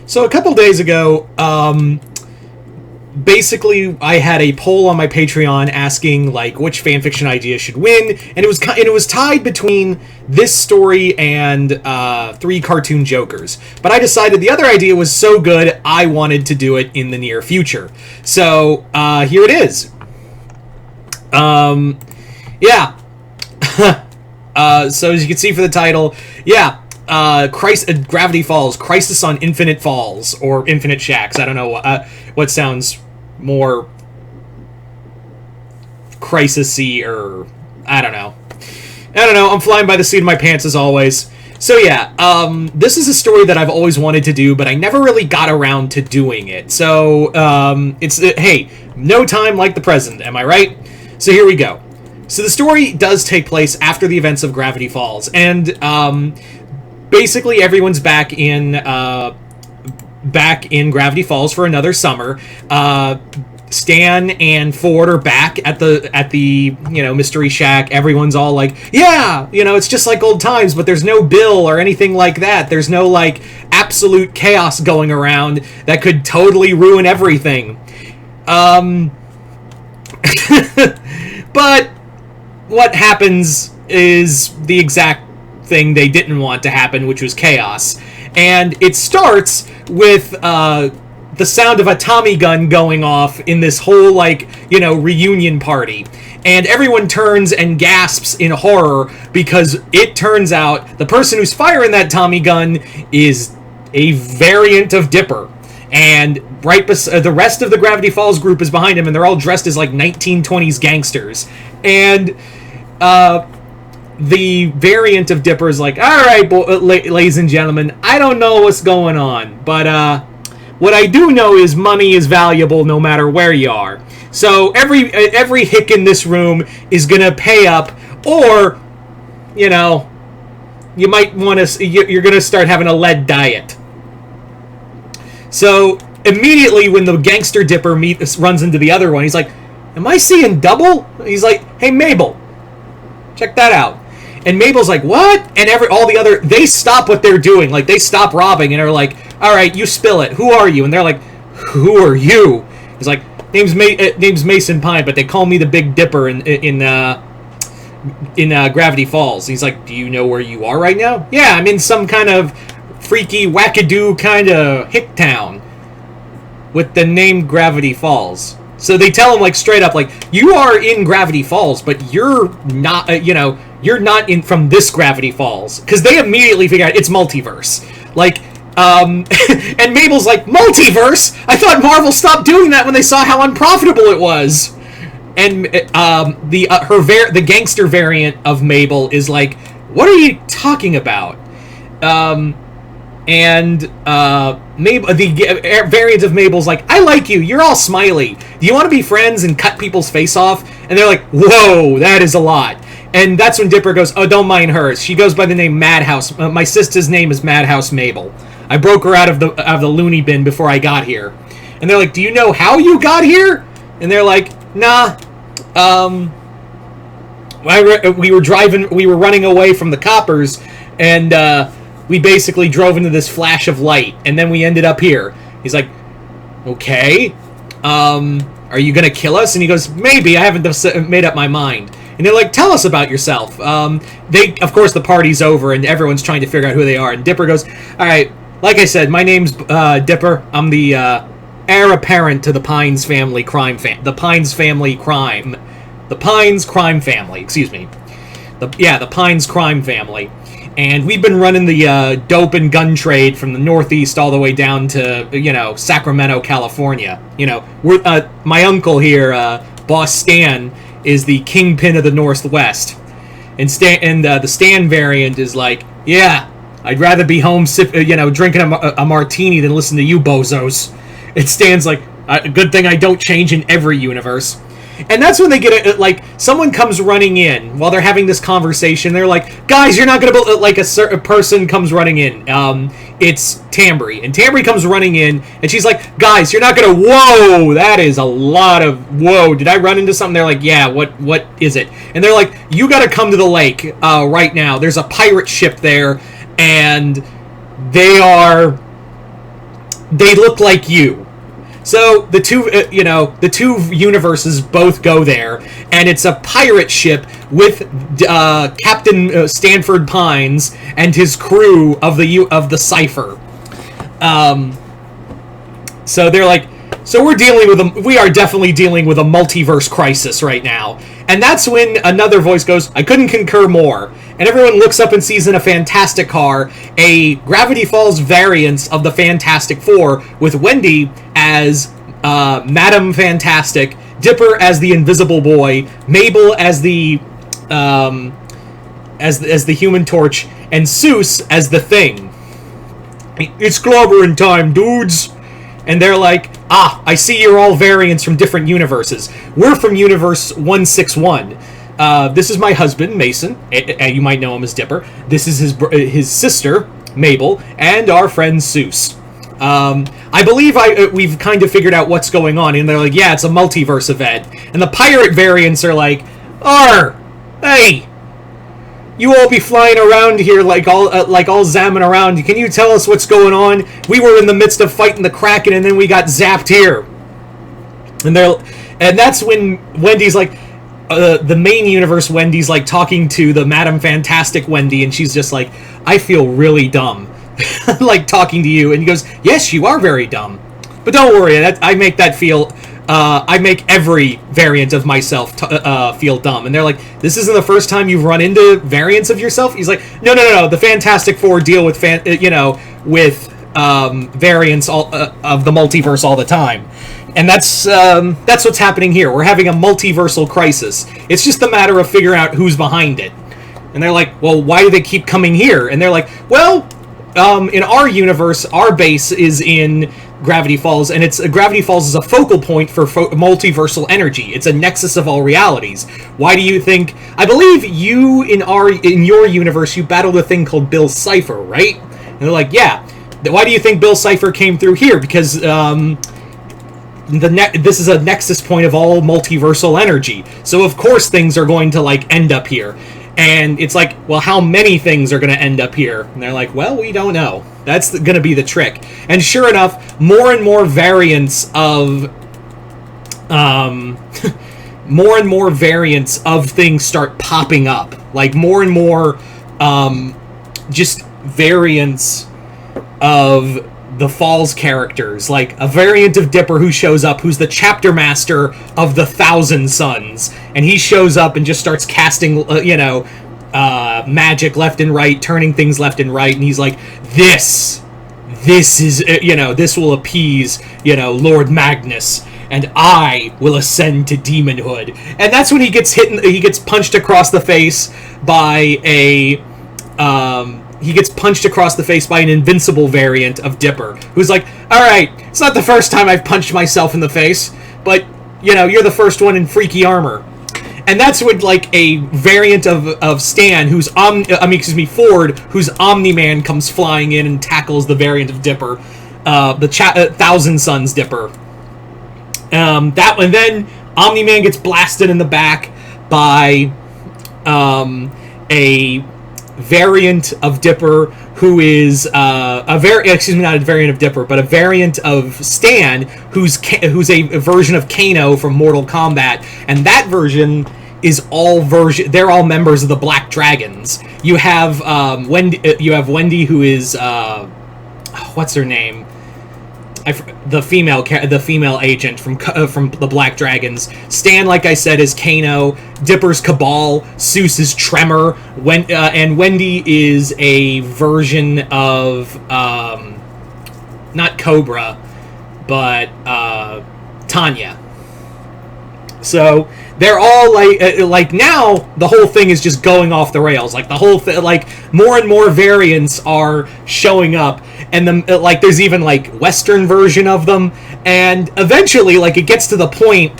So a couple days ago, basically I had a poll on my Patreon asking like which fanfiction idea should win, and it was tied between this story and 3 cartoon Jokers. But I decided the other idea was so good I wanted to do it in the near future. So here it is. Yeah. So as you can see for the title, yeah. Gravity Falls, Crisis on Infinite Falls, or Infinite Shacks. I don't know what sounds more crisis-y, or I don't know. I'm flying by the seat of my pants as always. So yeah, this is a story that I've always wanted to do, but I never really got around to doing it. So hey, no time like the present, am I right? So here we go. So the story does take place after the events of Gravity Falls, and basically everyone's back in Gravity Falls for another summer. Stan and Ford are back at the Mystery Shack. Everyone's all like, yeah, it's just like old times, but there's no Bill or anything like that. There's no like absolute chaos going around that could totally ruin everything. But what happens is the exact thing they didn't want to happen, which was chaos. And it starts with the sound of a Tommy gun going off in this whole reunion party, and everyone turns and gasps in horror because it turns out the person who's firing that Tommy gun is a variant of Dipper. And the rest of the Gravity Falls group is behind him, and they're all dressed as like 1920s gangsters. And the variant of Dipper is like, all right, ladies and gentlemen, I don't know what's going on, but what I do know is money is valuable no matter where you are. So every hick in this room is gonna pay up, or you might want to. You're gonna start having a lead diet. So immediately when the gangster Dipper runs into the other one, he's like, am I seeing double? He's like, hey Mabel, check that out. And Mabel's like, what? And all the other, they stop what they're doing. Like, they stop robbing and are like, all right, you spill it. Who are you? And they're like, who are you? He's like, name's Mason Pine, but they call me the Big Dipper in Gravity Falls. He's like, do you know where you are right now? Yeah, I'm in some kind of freaky, wackadoo kind of hick town with the name Gravity Falls. So they tell him like straight up, like, you are in Gravity Falls, but you're not, you're not in from this Gravity Falls, because they immediately figure out it's multiverse. Like, and Mabel's like, multiverse? I thought Marvel stopped doing that when they saw how unprofitable it was. And the gangster variant of Mabel is like, what are you talking about? Mabel, the variant of Mabel's like, I like you, you're all smiley. Do you want to be friends and cut people's face off? And they're like, whoa, that is a lot. And that's when Dipper goes, oh, don't mind her. She goes by the name Madhouse. My sister's name is Madhouse Mabel. I broke her out of the loony bin before I got here. And they're like, do you know how you got here? And they're like, nah. We were running away from the coppers, and we basically drove into this flash of light, and then we ended up here. He's like, okay, are you gonna kill us? And he goes, maybe, I haven't made up my mind. And they're like, tell us about yourself. Of course, the party's over, and everyone's trying to figure out who they are, and Dipper goes, all right, like I said, my name's Dipper. I'm the heir apparent to the Pines family crime the Pines crime family, excuse me. The Pines crime family. And we've been running the dope and gun trade from the Northeast all the way down to, Sacramento, California. We're my uncle here, Boss Stan, is the kingpin of the Northwest. And the Stan variant is like, yeah, I'd rather be home, drinking a martini than listen to you bozos. And Stan's like, good thing I don't change in every universe. And that's when they get someone comes running in while they're having this conversation. They're like, guys, you're not going to a person comes running in. It's Tambry. And Tambry comes running in, and she's like, guys, you're not going to, whoa, that is a lot of, whoa, did I run into something? They're like, yeah, what is it? And they're like, you got to come to the lake right now. There's a pirate ship there, and they are they look like you. So the two, the two universes both go there, and it's a pirate ship with Captain Stanford Pines and his crew of the Cipher. So they're like, so we are definitely dealing with a multiverse crisis right now. And that's when another voice goes, I couldn't concur more. And everyone looks up and sees in a Fantastic car a Gravity Falls variance of the Fantastic Four, with Wendy as Madam Fantastic, Dipper as the Invisible Boy, Mabel as the as the Human Torch, and Seuss as the Thing. It's clobbering time, dudes. And they're like, I see you're all variants from different universes. We're from Universe 161. This is my husband, Mason. You might know him as Dipper. This is his sister, Mabel, and our friend Seuss. I believe we've kind of figured out what's going on. And they're like, yeah, it's a multiverse event. And the pirate variants are like, hey, you all be flying around here like all zamming around. Can you tell us what's going on? We were in the midst of fighting the Kraken, and then we got zapped here. And that's when Wendy's like, the main universe Wendy's like talking to the Madam Fantastic Wendy, and she's just like, I feel really dumb, like talking to you. And he goes, yes, you are very dumb, but don't worry, I make that feel. I make every variant of myself feel dumb. And they're like, this isn't the first time you've run into variants of yourself? He's like, no. The Fantastic Four deal with variants of the multiverse all the time. And that's what's happening here. We're having a multiversal crisis. It's just a matter of figuring out who's behind it. And they're like, well, why do they keep coming here? And they're like, well, in our universe, our base is in Gravity Falls, and Gravity Falls is a focal point for multiversal energy. It's a nexus of all realities. Why do you think? I believe you in your universe, you battled a thing called Bill Cipher, right? And they're like, yeah. Why do you think Bill Cipher came through here? Because this is a nexus point of all multiversal energy. So of course things are going to like end up here. And it's like, well, how many things are going to end up here? And they're like, well, we don't know. That's going to be the trick. And sure enough, more and more variants of things start popping up. Like more and more just variants of the Falls characters, like a variant of Dipper who shows up, who's the chapter master of the Thousand Suns, and he shows up and just starts casting, magic left and right, turning things left and right, and he's like, this is, this will appease, Lord Magnus, and I will ascend to demonhood. And that's when he gets he gets punched across the face by an invincible variant of Dipper, who's like, alright, it's not the first time I've punched myself in the face, but, you're the first one in freaky armor. And that's when, like, a variant of Stan, Ford, whose Omni-Man comes flying in and tackles the variant of Dipper, the Thousand Suns Dipper. And then Omni-Man gets blasted in the back by a variant of Dipper who is not a variant of Dipper, but a variant of Stan, who's a version of Kano from Mortal Kombat, and that version is they're all members of the Black Dragons. You have Wendy, who is what's her name? The female agent from the Black Dragons. Stan, like I said, is Kano. Dipper's Cabal. Seuss is Tremor. And Wendy is a version of not Cobra, but Tanya. So they're all like now the whole thing is just going off the rails. Like the whole thing, like more and more variants are showing up, and there's even like Western version of them, and eventually like it gets to the point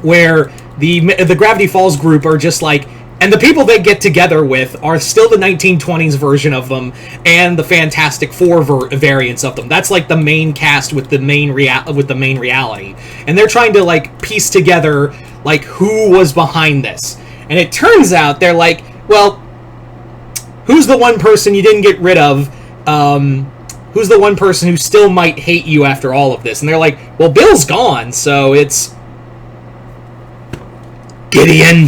where the Gravity Falls group are just like, and the people they get together with are still the 1920s version of them and the Fantastic Four variants of them. That's like the main cast with the main reality, and they're trying to like piece together like who was behind this. And it turns out they're like, well, who's the one person you didn't get rid of who's the one person who still might hate you after all of this? And they're like, well, Bill's gone, so it's Gideon.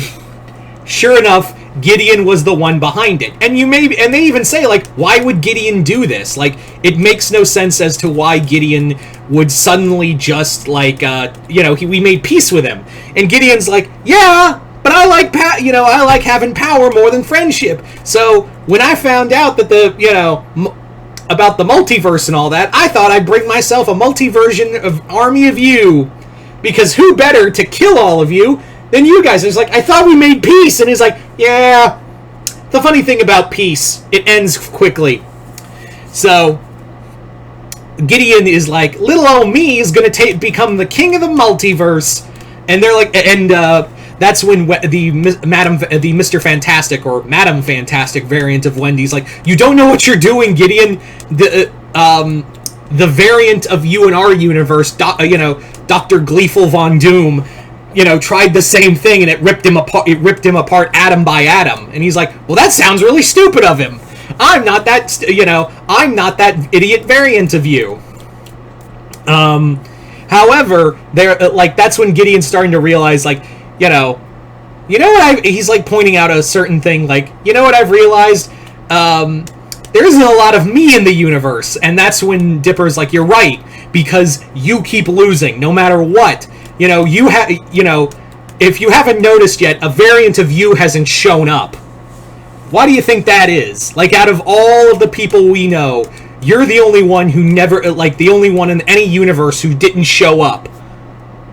Sure enough, Gideon was the one behind it. And they even say, like, why would Gideon do this? Like, it makes no sense as to why Gideon would suddenly just, like, we made peace with him. And Gideon's like, yeah, but I like having power more than friendship. So when I found out that about the multiverse and all that, I thought I'd bring myself a multiversion of army of you, because who better to kill all of you than you guys? And he's like, I thought we made peace. And he's like, yeah. The funny thing about peace, it ends quickly. So Gideon is like, little old me is gonna become the king of the multiverse. And they're like, and that's when the Mr. Fantastic or Madam Fantastic variant of Wendy's like, you don't know what you're doing, Gideon. The variant of you in our universe, Dr. Gleeful Von Doom, tried the same thing, and it ripped him apart. It ripped him apart atom by atom. And he's like, well, that sounds really stupid of him. I'm not that, I'm not that idiot variant of you. However, that's when Gideon's starting to realize, like, he's like pointing out a certain thing, like, you know what I've realized? There isn't a lot of me in the universe. And that's when Dipper's like, you're right, because you keep losing, no matter what. If you haven't noticed yet, a variant of you hasn't shown up. Why do you think that is? Like, out of all of the people we know, you're the only one who never, the only one in any universe who didn't show up.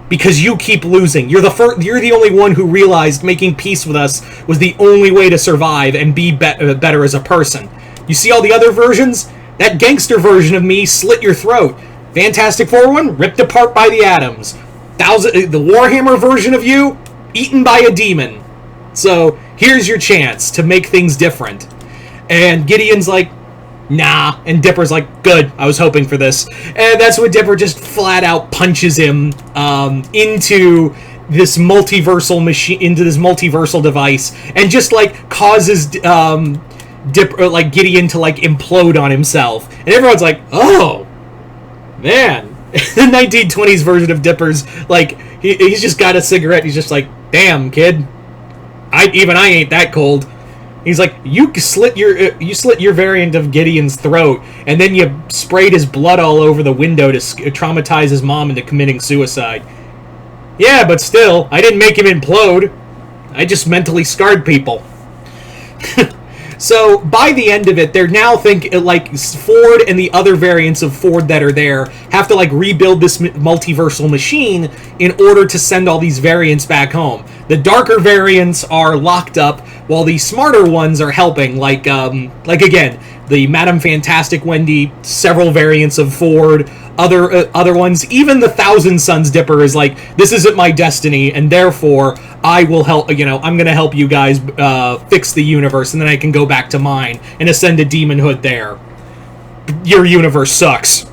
Because you keep losing. You're the only one who realized making peace with us was the only way to survive and be better as a person. You see all the other versions? That gangster version of me slit your throat. Fantastic Four one, ripped apart by the atoms. The Warhammer version of you, eaten by a demon. So, here's your chance to make things different. And Gideon's like, nah. And Dipper's like, good, I was hoping for this. And that's when Dipper just flat out punches him into this multiversal machine, into this multiversal device, and just, like, causes Gideon to, like, implode on himself. And everyone's like, oh, man. The 1920s version of Dipper's, like, he's just got a cigarette. He's just like, damn, kid. I ain't that cold. He's like, you slit your variant of Gideon's throat, and then you sprayed his blood all over the window to traumatize his mom into committing suicide. Yeah, but still, I didn't make him implode. I just mentally scarred people. So, by the end of it, they're now Ford and the other variants of Ford that are there have to, like, rebuild this multiversal machine in order to send all these variants back home. The darker variants are locked up, while the smarter ones are helping, again, the Madam Fantastic Wendy, several variants of Ford, other ones, even the Thousand Sons Dipper is like, this isn't my destiny, and therefore I will help, I'm going to help you guys fix the universe, and then I can go back to mine and ascend to demonhood there. Your universe sucks.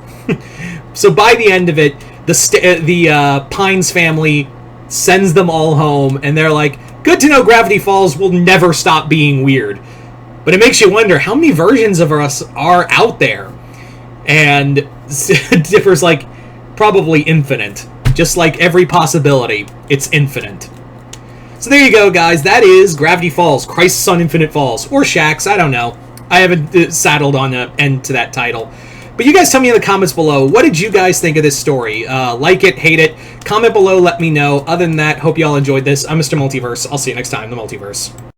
So by the end of it, the Pines family sends them all home, and they're like, good to know Gravity Falls will never stop being weird. But it makes you wonder, how many versions of us are out there? And Dipper's like, probably infinite. Just like every possibility, it's infinite. So there you go, guys. That is Gravity Falls, Crisis on Infinite Falls. Or Shax, I don't know. I haven't saddled on an end to that title. But you guys tell me in the comments below, what did you guys think of this story? Like it, hate it, comment below, let me know. Other than that, hope you all enjoyed this. I'm Mr. Multiverse. I'll see you next time in the Multiverse.